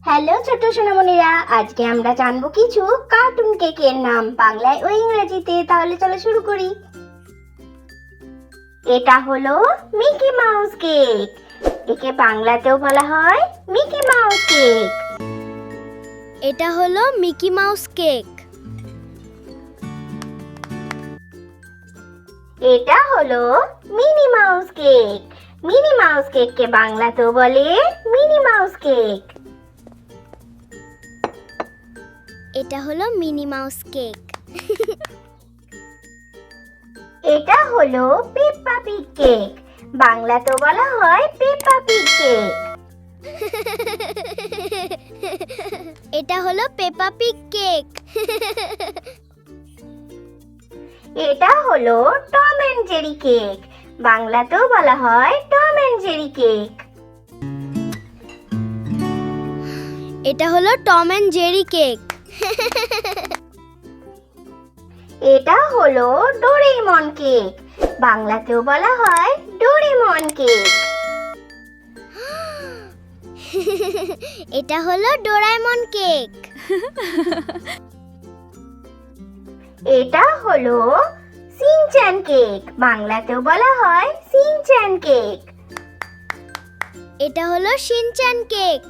Hello ছোট সোনামণিরা, আজকে আমরা জানবো কিছু কার্টুন কেকের নাম বাংলায় ও ইংরেজিতে। তাহলে চলো শুরু করি। এটা হলো মিকি মাউস কেক। একে বাংলাতেও বলা হয় মিকি মাউস কেক। এটা হলো মিকি মাউস কেক। এটা হলো mini mouse cake. Mini mouse কেককে বাংলাতেও বলে মিনি মাউস কেক। এটা হলো মিনি মাউস কেক। এটা হলো পেপ্পা পিগ কেক। বাংলাতেও বলা হয় পেপ্পা পিগ কেক। এটা হলো পেপা পিগ কেক। এটা হলো টম এন্ড জেরি কেক। বাংলাতেও বলা হয় টম এন্ড জেরি কেক। এটা হলো টম এন্ড জেরি কেক। এটা হলো ডোরেমন কেক। বাংলাতেও বলা হয় ডোরেমন কেক। এটা হলো ডোরাএমন কেক। এটা হলো সিনচ্যান কেক। বাংলাতেও বলা হয় সিনচ্যান কেক। এটা হলো শিনচ্যান কেক।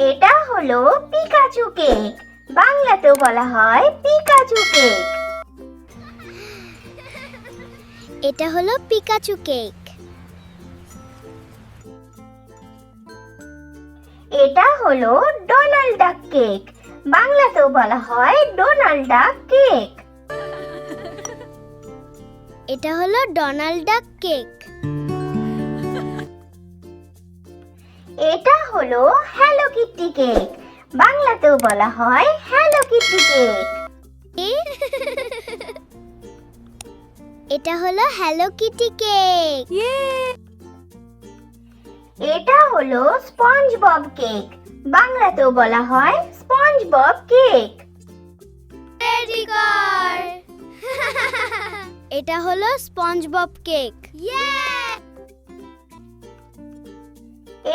এটা হলো পিকাচু কেক। বাংলাতেও বলা হয় পিকাচু কেক। এটা হলো পিকাচু কেক। এটা হলো ডোনাল্ড ডাক কেক। বাংলাতেও বলা হয় ডোনাল্ড ডাক কেক। এটা হলো ডোনাল্ড ডাক কেক। এটা হলো হ্যালো কিটি কেক। বাংলাতেও বলা হয় হ্যালো কিটি কেক। এটা হলো হ্যালো কিটি কেক। এটা হলো স্পঞ্জ বব কেক। বাংলাতেও বলা হয় স্পঞ্জ বব কেক। এটা হলো স্পঞ্জ বব কেক।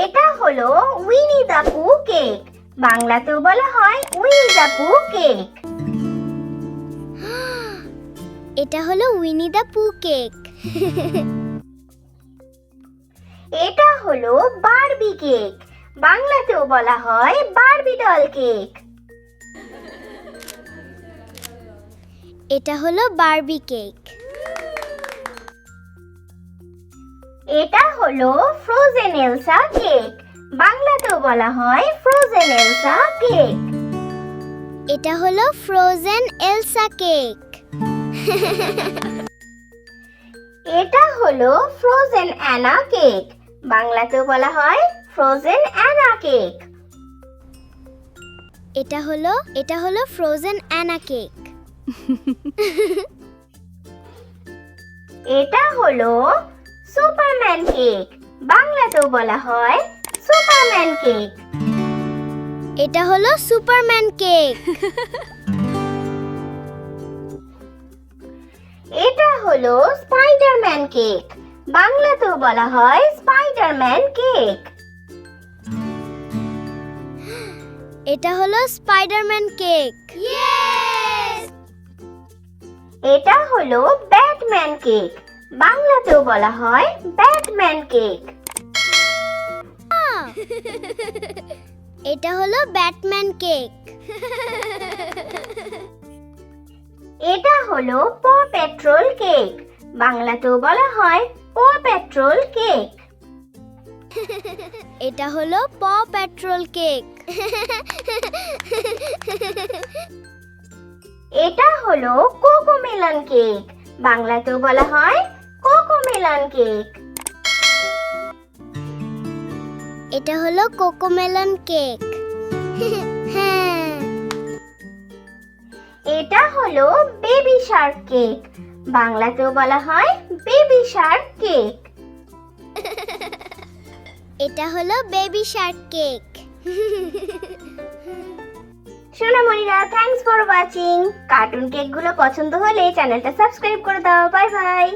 এটা হলো উইনি দা পু কেক। বাংলাতেও বলা হয় উইনি দা পু কেক। এটা হলো উইনি দা পু কেক। এটা হলো বারবি কেক। বাংলাতেও বলা হয় বারবি ডল কেক। এটা হলো বারবি কেক। এটা হলো ফ্রোজেন এলসা কেক। বাংলাতেও বলা হয় ফ্রোজেন এলসা কেক। এটা হলো ফ্রোজেন এলসা কেক। এটা হলো ফ্রোজেন অ্যানা কেক। বাংলাতেও বলা হয় ফ্রোজেন অ্যানা কেক। এটা হলো ফ্রোজেন অ্যানা কেক। এটা হলো সুপারম্যান কেক। বাংলাতেও বলা হয় সুপারম্যান কেক। এটা হলো সুপারম্যান কেক। এটা হলো স্পাইডারম্যান কেক। বাংলাতেও বলা হয় স্পাইডারম্যান কেক। এটা হলো স্পাইডারম্যান কেক। এটা হলো ব্যাটম্যান কেক। বাংলাতেও বলা হয় ব্যাটম্যান কেক। এটা হলো ব্যাটম্যান কেক। এটা হলো প পেট্রোল কেক। বাংলাতেও বলা হয় প পেট্রোল কেক। এটা হলো প পেট্রোল কেক। এটা হলো কোকোমেলন কেক। বাংলাতেও বলা হয় কোকোমেলন কেক। এটা হলো কোকোমেলন কেক। হ্যাঁ, এটা হলো বেবি শার্ক কেক। বাংলাতেও বলা হয় বেবি শার্ক কেক। এটা হলো বেবি শার্ক কেক। সোনামণিরা, থ্যাঙ্কস ফর ওয়াচিং। কার্টুন কেকগুলো পছন্দ হলে চ্যানেলটা সাবস্ক্রাইব করে দাও। Bye by.